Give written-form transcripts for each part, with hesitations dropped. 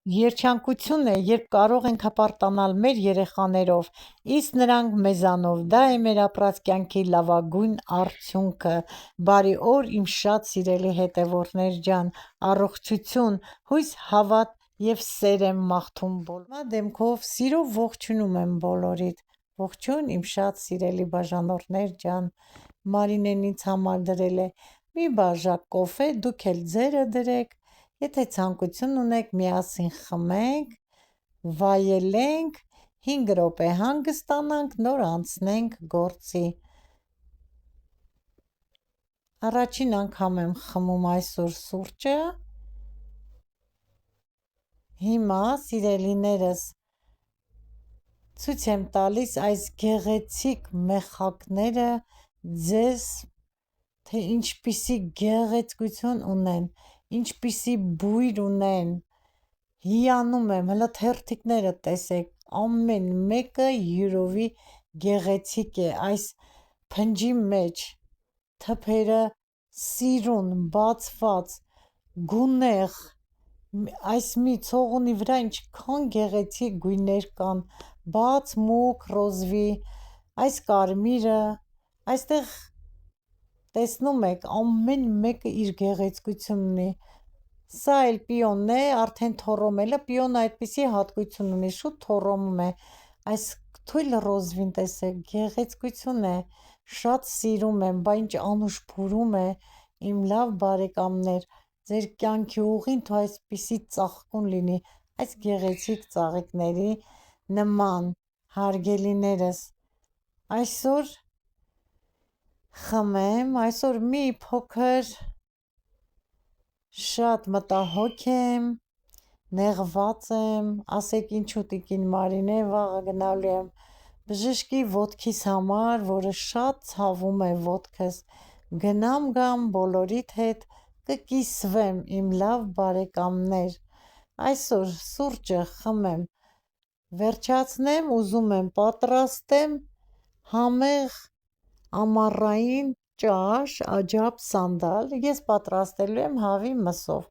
Երջանկություն է, երբ կարող ենք հպարտանալ մեր երեխաներով, իսկ նրանք մեզանով, դա է մեր ապրած կյանքի լավագույն արդյունքը: Բարի օր իմ շատ սիրելի հետևորդներ ջան, առողջություն, հույս, հավատ և սեր եմ մաղթում բոլորիդ: Հիմա դեմքով սիրով ողջունում եմ բոլորիդ: Ողջույն իմ շատ սիրելի բաժանորդներ ջան: Մարինեն ինձ համար դրել է մի բաժակ կոֆե, դուք էլ ձերը դրեք, եթե ցանկություն ունեք միասին խմենք, վայելենք, 5 րոպե հանգստանանք, նոր անցնենք գործի: Առաջին անգամ եմ խմում այսօր սուրճը: Հիմա սիրելիներս ցույց եմ տալիս այս գեղեցիկ մեխակները ձեզ, թե ինչպիսի գեղեցկություն ունեն, ինչպիսի բույր ունեն, հիանում եմ, հլը թերթիկները տեսեք, ամեն մեկը յուրովի գեղեցիկ է, այս փնջի մեջ թփերը սիրուն, բացված, գունեղ, այս մի ցողունի վրա ինչքան գեղեցիկ գույներ կան, բաց, մուգ, ռոզվի, այս կարմիրը, այստեղ տեսնում եք ամեն մեկը իր գեղեցկությունն ունի, սա էլ պիոնն է, արդեն թոռոմել է, պիոնը այդպիսի հատկություն ունի, շուտ թոռոմում է, այս թույլ ռոզվին տեսեք, գեղեցկություն է, շատ սիրում եմ, բա ինչ անուշ բուրում է, իմ լավ բարեկամներ, ձեր կյանքի ուղին թող այսպիսի ծաղկուն լինի, այս գեղեցիկ ծաղիկների նման, հարգելիներս, այսօր խմեմ, այսօր մի փոքր շատ մտահոգ եմ, նեղված եմ, ասեք ինչու տիկին Մարինե, վաղը գնալու եմ բժշկի ոտքիս համար, որը շատ ցավում է ոտքս, գնամ գամ բոլորիդ հետ կկիսվեմ իմ լավ բարեկամներ, այսօր սուրճը խմեմ, վերջացնեմ ուզում եմ պատրաստեմ համեղ ամառային ճաշ, աջափ-սանդալ, ես պատրաստելու եմ հավի մսով,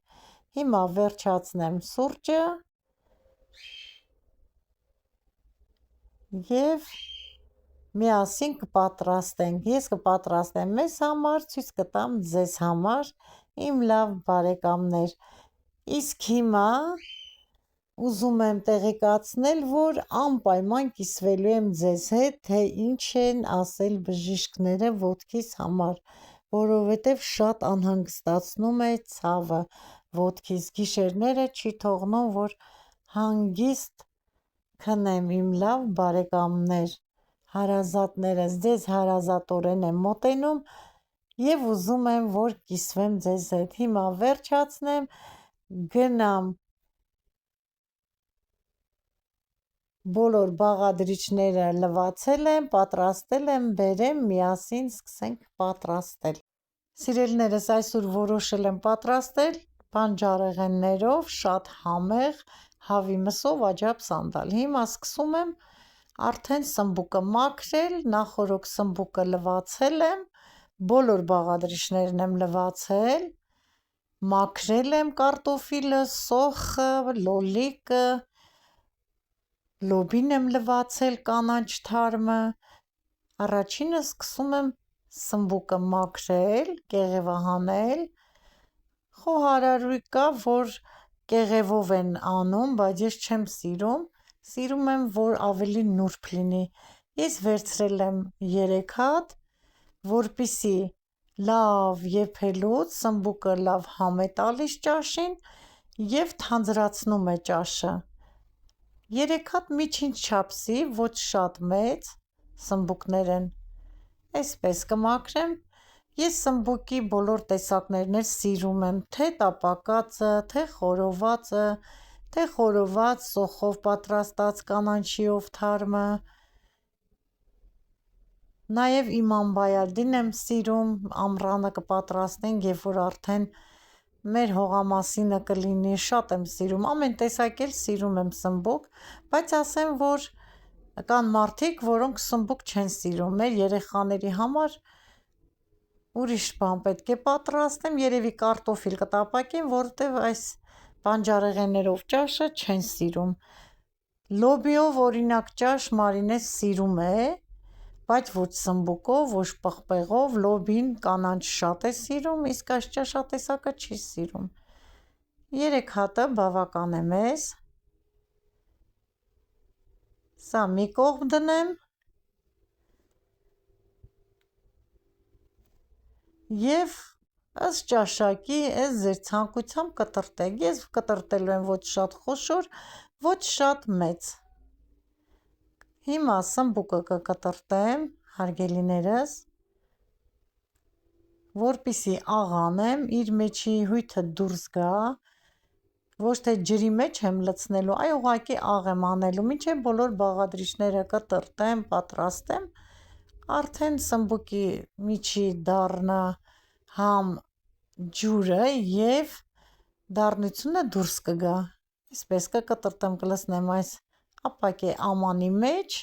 հիմա վերջացնեմ սուրճը և միասին կպատրաստենք, ես կպատրաստեմ մեզ համար, ցույց կտամ ձեզ համար, իմ լավ բարեկամներ, իսկ հիմա ուզում եմ տեղեկացնել, որ անպայման կիսվելու եմ ձեզ հետ, թե ինչ են ասել բժիշկները ոտքիս համար, որովհետև շատ անհանգստացնում է ցավը ոտքիս, գիշերները չի թողնում, որ հանգիստ քնեմ, իմ լավ բարեկամներ, հարազատներս, ձեզ հարազատորեն եմ մոտենում և ուզում եմ, որ կիսվեմ ձեզ հետ, հիմա վերջացնեմ, գնամ բոլոր բաղադրիչները լվացել եմ, պատրաստել եմ, բերեմ, միասին սկսենք պատրաստել: Սիրելիներս, այսօր որոշել եմ պատրաստել բանջարեղեններով շատ համեղ հավի մսով աջափ-սանդալ, հիմա սկսում եմ արդեն սմբուկը մաքրել, նախօրոք սմբուկը լվացել եմ, բոլոր բաղադրիչներն եմ լվացել, մաքրել եմ կարտոֆիլը, սոխը, լոլիկը, լոբին եմ լվացել կանաչ թարմը, առաջինը սկսում եմ սմբուկը մաքրել, կեղևահանել, խոհարարույք կա, որ կեղևով են անում, բայց ես չեմ սիրում, սիրում եմ, որ ավելի նուրբ լինի, ես վերցրել եմ 3 հատ, որպեսզի լավ եփելուց սմբուկը լավ համ է տալիս ճաշին և թանձրացնում է ճաշը, 3 հատ միջին չափսի, ոչ շատ մեծ սմբուկներ են, այսպես կմաքրեմ, ես սմբուկի բոլոր տեսակներն էլ սիրում եմ, թե տապակածը, թե խորովածը, թե խորոված սոխով պատրաստած կանաչիով թարմը, նաև Իման Բայալդին եմ սիրում, ամռանը կպատրաստենք, երբ որ արդեն մեր հողամասինը կլինի, շատ եմ սիրում, ամեն տեսակ էլ սիրում եմ սմբուկ, բայց ասեմ, որ կան մարդիկ, որոնք սմբուկ չեն սիրում, մեր երեխաների համար ուրիշ բան պետք է պատրաստեմ, երևի կարտոֆիլ կտապակեմ, որովհետև այս բանջարեղեններով ճաշը չեն սիրում։ Լոբիով օրինակ ճաշ Մարինե սիրում է, բայց ոչ սմբուկով, ոչ պղպեղով, լոբին կանանչ շատ է սիրում, իսկ այս ճաշատեսակը չի սիրում։ 3 հատը բավական է մեզ։ Սա մի կողմ դնեմ և ըստ ճաշակի ես ձեր ցանկությամբ կտրտեք, ես կտրտելու եմ ոչ շատ խոշոր, ոչ շատ մեծ։ Հիմա սմբուկը կկտրտեմ, հարգելիներս, որպեսզի աղանեմ, իր մեջի հյութը դուրս գա, ոչ թե ջրի մեջ եմ լցնելու, այ ուղղակի աղ եմ անելու, մինչև բոլոր բաղադրիչները կտրտեմ, պատրաստեմ, արդեն սմբուկի միջի դառնա համ ջուրը և դառնությունը դուրս կգա, այսպես կկտրտեմ, կլցնեմ այս ապակե ամանի մեջ,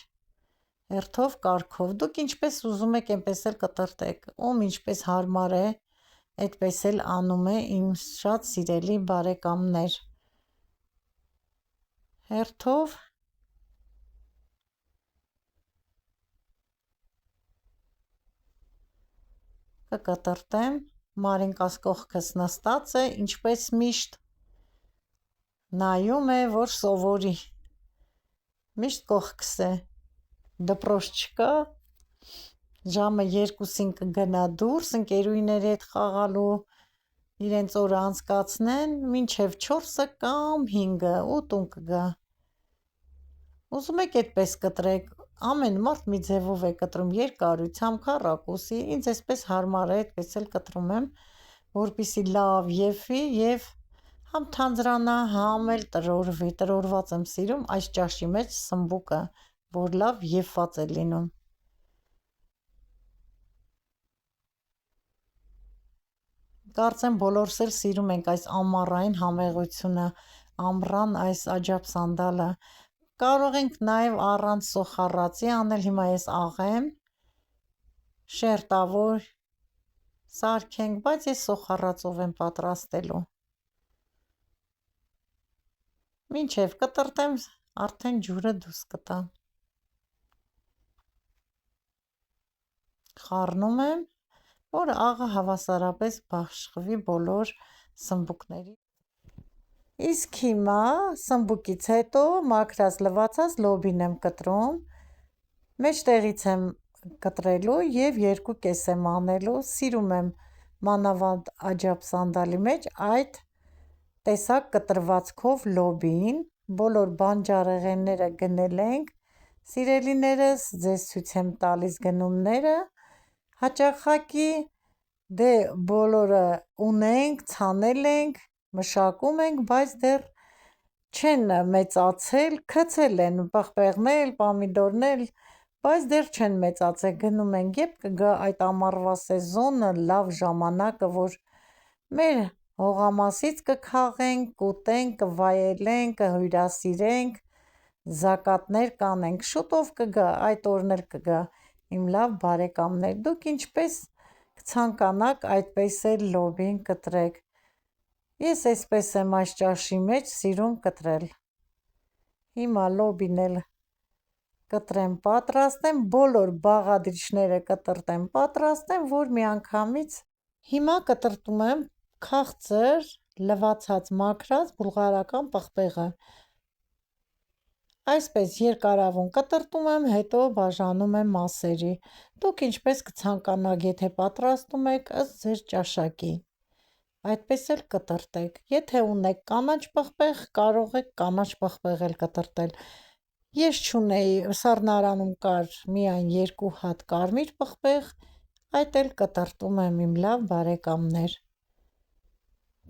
հերթով կարգով, դուք ինչպես ուզում եք այնպես էլ կտրտեք, ում ինչպես հարմար է, այդպես էլ անում է, իմ շատ սիրելի բարեկամներ, հերթով կկտրտեմ, Մարինկաս կողքս նստած է, ինչպես միշտ, նայում է, որ սովորի, միշտ կողքս է, դպրոց չկա, ժամը 2-ին կգնա դուրս, ընկերուհիների հետ խաղալու, իրենց օրը անցկացնեն, մինչև 4-ը կամ 5-ը ու տուն կգա, ուզում եք այդպես կտրեք, ամեն մարդ մի ձևով է կտրում, երկարությամբ, քառակուսի, ինձ այսպես հարմար է, այդպես էլ կտրում եմ, որպեսզի լավ եփվի և համ թանձրանա, համ էլ տրորվի, տրորված եմ սիրում այս ճաշի մեջ սմբուկը, որ լավ եփված է լինում։ Կարծեմ բոլորս էլ սիրում ենք այս ամառային համեղությունը, ամռան այս աջափսանդալը, կարող ենք նաև առանց սոխառածի անել, հիմա ես աղեմ, շերտավոր սարքենք, բայց ես սոխառածով եմ պատրաստելու։ Մինչև կտրտեմ, արդեն ջուրը դուրս կտա։ Խառնում եմ, որ աղը հավասարապես բաշխվի բոլոր սմբուկների։ Իսկ հիմա սմբուկից հետո մաքրած լվացած լոբին եմ կտրում, մեջտեղից եմ կտրելու և 2 կես եմ անելու, սիրում եմ մանավանդ աջափսանդալի մեջ այդ տեսակ կտրվածքով լոբին, բոլոր բանջարեղենները գնել ենք, սիրելիներս, ձեզ ցույց եմ տալիս գնումները, հաճախակի դե բոլորը ունենք, ցանել ենք, մշակում ենք, բայց դեռ չեն մեծացել, գցել են պղպեղն էլ, պոմիդորն էլ, բայց դեռ չեն մեծացել, գնում ենք, երբ կգա այդ ամառվա սեզոնը, լավ ժամանակը, որ մեր հողամասից կքաղենք, կուտենք, կվայելենք, կհյուրասիրենք, զակատներ կանենք, շուտով կգա, այդ օրն էլ կգա, իմ լավ բարեկամներ, դուք ինչպես կցանկանաք, այդպես էլ լոբին կտրեք, ես այսպես եմ այս ճաշի մեջ սիրում կտրել, հիմա լոբին էլ կտրեմ, պատրաստեմ, բոլոր բաղադրիչները կտրտեմ, պատրաստեմ, որ միանգամից հիմա կտրտում եմ քաղցր, լվացած մաքրած բուլղարական պղպեղը, այսպես երկարավուն կտրտում եմ, հետո բաժանում եմ մասերի, դուք ինչպես կցանկանաք, եթե պատրաստում եք ըստ ձեր ճաշակի, այդպես էլ կտրտեք, եթե ունեք կանաչ պղպեղ, կարող եք կանաչ պղպեղ էլ կտրտել, ես չունեի, սառնարանում կար միայն 2 հատ կարմիր պղպեղ, այդ էլ կտրտում եմ իմ լավ բարեկամներ,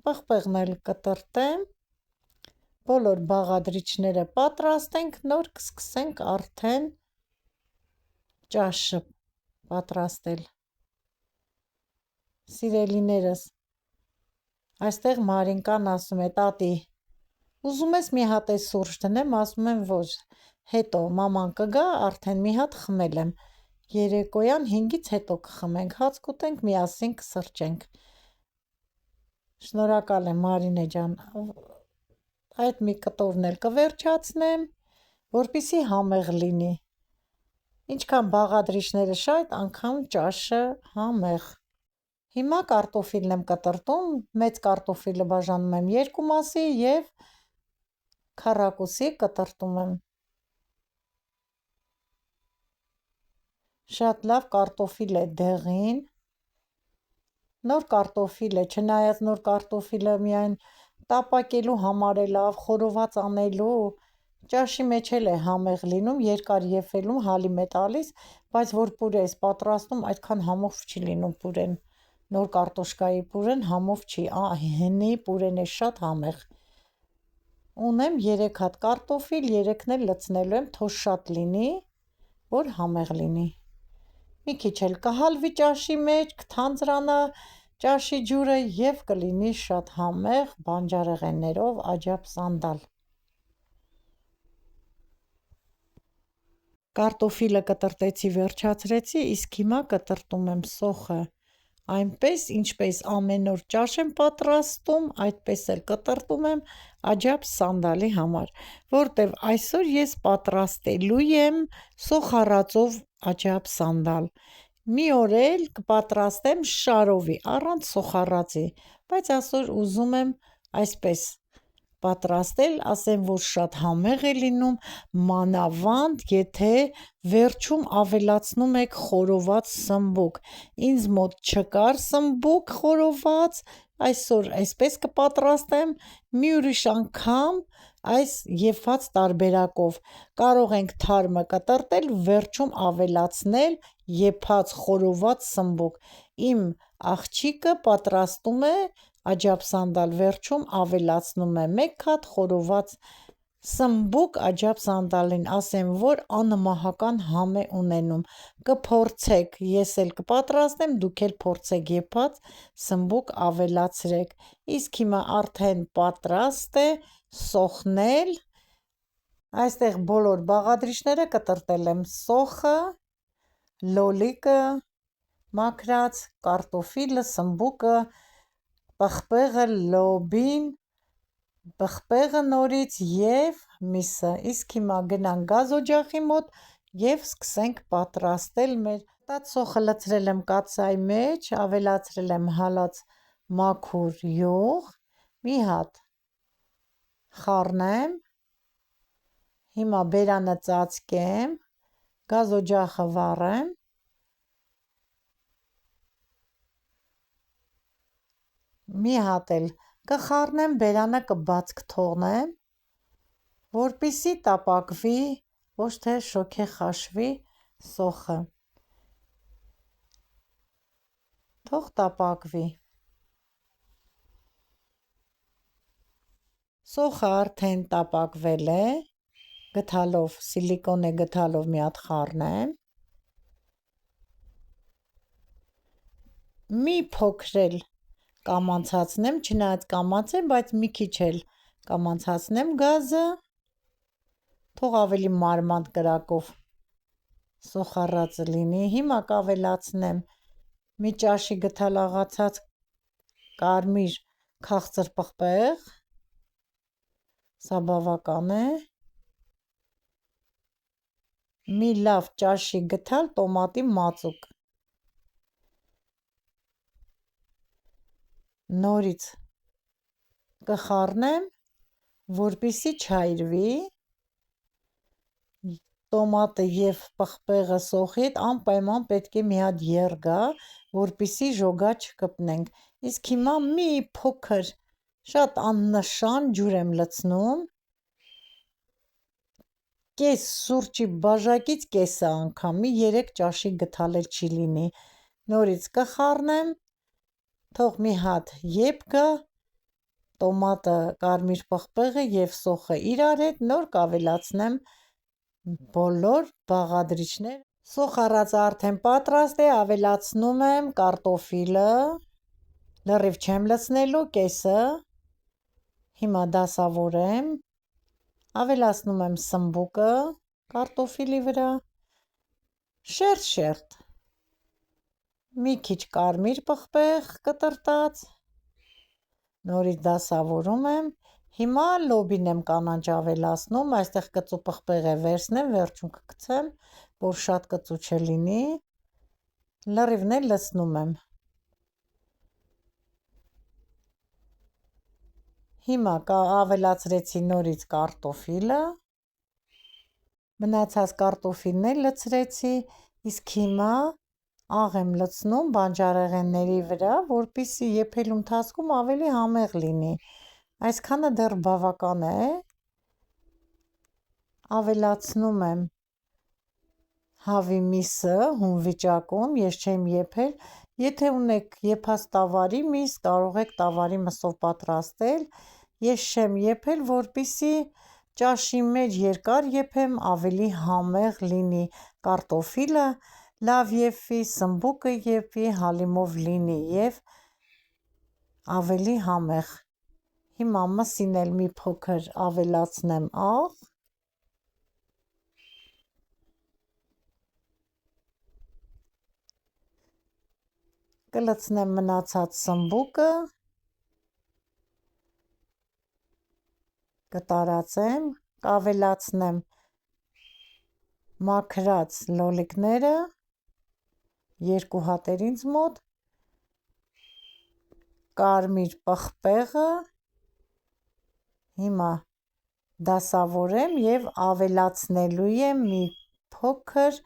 պղպեղն էլ կտրտեմ, բոլոր բաղադրիչները պատրաստենք, նոր կսկսենք արդեն ճաշը պատրաստել, սիրելիներս, այստեղ Մարինկան ասում է, տատի, ուզում ես մի հատ էս սուրճ դնեմ, ասում եմ ոչ, հետո մաման կգա, արդեն մի հատ խմել եմ, երեկոյան 5-ից հետո կխմենք, հաց կուտենք, միասին կսրճենք, շնորհակալ եմ Մարինե ջան, այդ մի կտորն էլ կվերջացնեմ, որպեսզի համեղ լինի։ Ինչքան բաղադրիչները շատ, անգամ ճաշը համեղ։ Հիմա կարտոֆիլն եմ կտրտում, մեծ կարտոֆիլը բաժանում եմ 2 մասի և քառակուսի կտրտում եմ։ Շատ լավ կարտոֆիլ է դեղին, նոր կարտոֆիլ է, չնայած նոր կարտոֆիլը միայն տապակելու համար է լավ, խորոված անելու, ճաշի մեջ էլ է համեղ լինում, երկար եփելուն հալիմ է տալիս, բայց որ պուրե ես պատրաստում, այդքան համով չի լինում պուրեն, նոր կարտոշկայի պուրեն համով չի, հնի պուրեն է շատ համեղ։ Ունեմ 3 հատ կարտոֆիլ, 3-ն էլ լցնելու եմ, թող շատ լինի, որ համեղ լինի։ Մի քիչ էլ կհալվի ճաշի մեջ, կթանձրանա ճաշի ջուրը և կլինի շատ համեղ բանջարեղեններով աջափ սանդալ։ Կարտոֆիլը կտրտեցի, վերջացրեցի, իսկ հիմա կտրտում եմ սոխը։ Այնպես, ինչպես ամեն օր ճաշ եմ պատրաստում, այդպես էլ կտրտում եմ աջափ սանդալի համար, որտև այսօր ես պատրաստելու եմ սոխառածով աջափ սանդալ։ Մի օր էլ կպատրաստեմ շարովի, առանց սոխառածի, բայց այսօր ուզում եմ այսպես պատրաստել, ասեմ, որ շատ համեղ է լինում, մանավանդ, եթե վերջում ավելացնում եք խորոված սմբուկ։ Ինձ մոտ չկար սմբուկ խորոված, այսօր այսպես կպատրաստեմ, մի ուրիշ անգամ այս եփած տարբերակով։ Կարող ենք թարմը կտրտել, վերջում ավելացնել եփած խորոված սմբուկ։ Իմ աղջիկը պատրաստում է աջափ սանդալ, վերջում ավելացնում է 1 հատ խորոված սմբուկ աջափ սանդալին, ասեմ, որ անմահական համ է ունենում։ Կփորձեք, ես էլ կպատրաստեմ, դուք էլ փորձեք եփած սմբուկ ավելացրեք։ Իսկ հիմա արդեն պատրաստ է սոխնել։ Այստեղ բոլոր բաղադրիչները կտրտել եմ՝ սոխը, լոլիկը, մաքրած կարտոֆիլը, սմբուկը, պղպեղը, լոբին, պղպեղը նորից և միսը։ Իսկ հիմա գնանք գազօջախի մոտ և սկսենք պատրաստել մեր սոխը։ Լցրել եմ կաթսայի մեջ, ավելացրել եմ հալած մաքուր յուղ, մի հատ խառնեմ, հիմա բերանը ծածկեմ, գազօջախը վառեմ, մի հատ էլ կխառնեմ, բերանը կբաց կթողնեմ, որպեսզի տապակվի, ոչ թե շոգեխաշվի սոխը, թող տապակվի։ Սոխը արդեն տապակվել է, գդալով, սիլիկոնե գդալով մի հատ խառնեմ, մի փոքր էլ կամացացնեմ, չնայած կամաց է, բայց մի քիչ էլ կամացացնեմ գազը, թող ավելի մարմանդ կրակով սոխառածը լինի։ Հիմա կավելացնեմ մի ճաշի գդալաղացած կարմիր քաղցր պղպեղ, սա բավական է, մի լավ ճաշի գդալ տոմատի մածուկ, նորից կխառնեմ, որպեսզի չայրվի, տոմատը և պղպեղը սոխի հետ անպայման պետք է մի հատ եռ գա, որպեսզի ժոգա չկպնենք։ Իսկ հիմա մի փոքր շատ աննշան ջուր եմ լցնում, կես սուրճի բաժակից կեսը անգամ, մի 3 ճաշի գդալ էլ չի լինի, նորից կխառնեմ, թող մի հատ եփ գա, տոմատը, կարմիր պղպեղը և սոխը իրար հետ, նոր կավելացնեմ բոլոր բաղադրիչները։ Սոխառածը արդեն պատրաստ է, ավելացնում եմ կարտոֆիլը, լրիվ չեմ լցնելու, կեսը, հիմա դասավորեմ, ավելացնում եմ սմբուկը կարտոֆիլի վրա, շերտ, մի քիչ կարմիր պղպեղ կտրտած, նորից դասավորում եմ Հիմա լոբին եմ կանանչ ավելացնում, այստեղ կծու պղպեղ է վերցնեմ, վերջում կգցեմ, որ շատ կծու չլինի, լրիվն էլ լցնում եմ։ Հիմա ավելացրեցի նորից կարտոֆիլը, մնացած կարտոֆիլն էլ լցրեցի, իսկ հիմա աղ եմ լցնում բանջարեղենների վրա, որպեսզի եփելու ընթացքում ավելի համեղ լինի։ Այսքանը դեռ բավական է։ Ավելացնում եմ հավի միսը հում վիճակում, ես չեմ եփել։ Եթե ունեք եփած տավարի միս, կարող եք տավարի մսով պատրաստել։ Ես չեմ եփել, որպեսզի ճաշի մեջ երկար եփեմ, ավելի համեղ լինի կարտոֆիլը, լավ եփվի, սմբուկը եփվի, հալիմով լինի եւ ավելի համեղ։ Հիմա մսին էլ մի փոքր ավելացնեմ աղ։ Կլցնեմ մնացած սմբուկը, կտարածեմ, կավելացնեմ մաքրած լոլիկները, 2 հատ էր ինձ մոտ, կարմիր պղպեղը, հիմա դասավորեմ եւ ավելացնելու եմ մի փոքր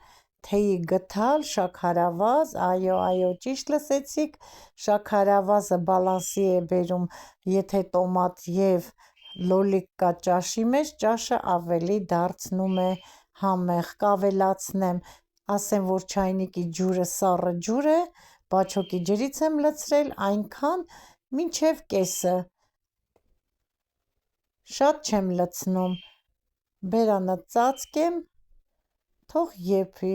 թեյի գդալ, շաքարավազ, այո, ճիշտ լսեցիք, շաքարավազը բալանսի է բերում, եթե տոմատ եւ լոլիկ կա ճաշի մեջ, ճաշը ավելի դարձնում է համեղ, կավելացնեմ, ասեմ, որ չայնիկի ջուրը սառը ջուր է, բաչոկի ջրից եմ լցրել այնքան, մինչև կեսը, շատ չեմ լցնում, բերանը ծածկեմ, թող եփի,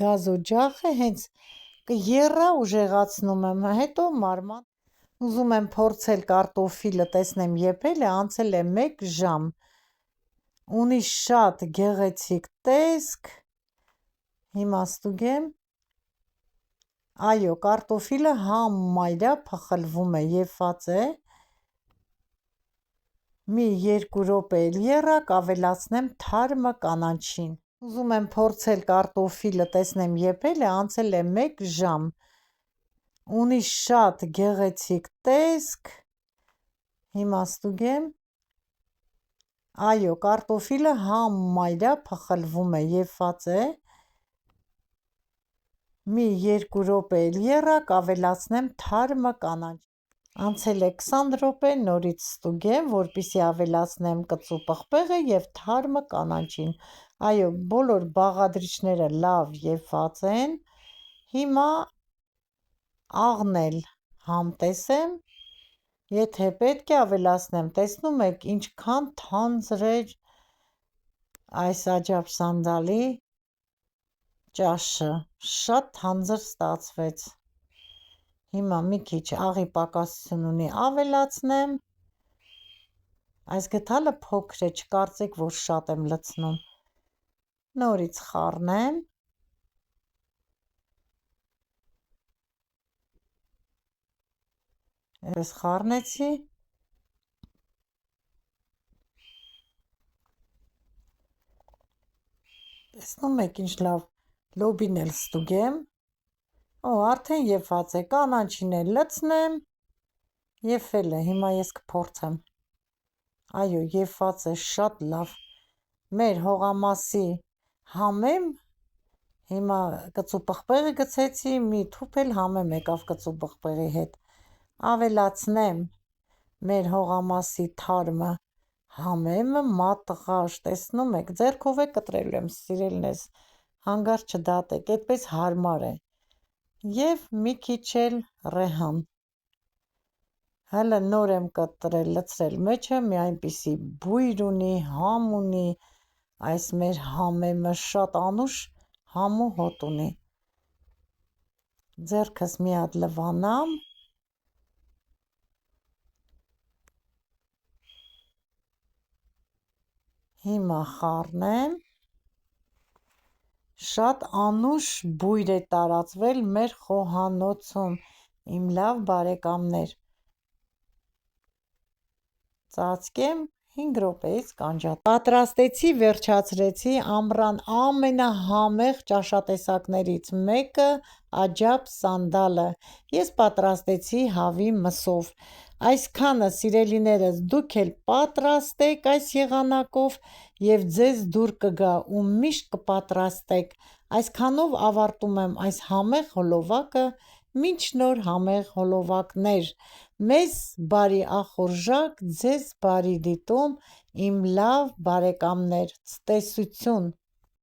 գազօջախը հենց կեռա ուժեղացնում եմ, հետո մարման։ Ուզում եմ փորձել կարտոֆիլը, տեսնեմ եփել է, անցել է 1 ժամ, ունի շատ գեղեցիկ տեսք, հիմա ստուգեմ, այո, կարտոֆիլը համարյա փխլվում է, եփված է, մի 2 րոպե էլ եռա, կավելացնեմ թարմը կանաչին։ Ուզում եմ փորձել կարտոֆիլը, տեսնեմ եփել է, անցել է 1 ժամ, ունի շատ գեղեցիկ տեսք, հիմա ստուգեմ, այո, կարտոֆիլը համարյա փխլվում է, եփված է, մի 2 րոպե էլ եռա, կավելացնեմ թարմը կանաչ։ Անցել է 20 րոպե, նորից ստուգեմ, որպեսզի ավելացնեմ կծու պղպեղը եւ թարմը կանաչին։ Այո, բոլոր բաղադրիչները լավ եփված են։ Հիմա աղն էլ համտեսեմ, եթե պետք է ավելացնեմ, տեսնում եք ինչքան թանձր էր այս աջափսանդալի ճաշը, շատ թանձր ստացվեց։ Հիմա մի քիչ աղի պակասություն ունի, ավելացնեմ, այս գդալը փոքր է, չկարծեք, որ շատ եմ լցնում, նորից խառնեմ, այս խառնեցի, տեսնում եք ինչ լավ, լոբին էլ ստուգեմ, արդեն եփված է, կանաչին էլ լցնեմ, եփել է, հիմա ես կփորձեմ, այո, եփված է շատ լավ, մեր հողամասի համեմ, հիմա կծու պղպեղը գցեցի, մի թուփ էլ համեմ եկավ կծու պղպեղի հետ, ավելացնեմ մեր հողամասի թարմը համեմը, մատղաշ, տեսնում եք, ձեռքով է կտրելու եմ, սիրելիներս, հանգարց չդատեք, այդպես հարմար է, եւ մի քիչ էլ ռեհան, հələ նոր եմ կտրել, լցրել մեջը, մի այնպիսի բույր ունի, համ ունի, այս մեր համեմը շատ անուշ համ ու հոտ ունի, ձեռքս մի հատ լվանամ, հիմա խառնեմ, շատ անուշ բույր է տարածվել մեր խոհանոցում, իմ լավ բարեկամներ, ծածկեմ 5 րոպեից կանջատ։ Պատրաստեցի, վերջացրեցի ամռան ամենահամեղ ճաշատեսակներից մեկը աջափ սանդալը։ Ես պատրաստեցի հավի մսով։ Այսքանը սիրելիներս դուք էլ պատրաստեք այս եղանակով և ձեզ դուր կգա ու միշտ կպատրաստեք։ Այսքանով ավարտում եմ այս համեղ հոլովակը, մինչ նոր համեղ հոլովակներ, մեզ բարի ախորժակ, ձեզ բարի դիտում, իմ լավ բարեկամներ, ցտեսություն։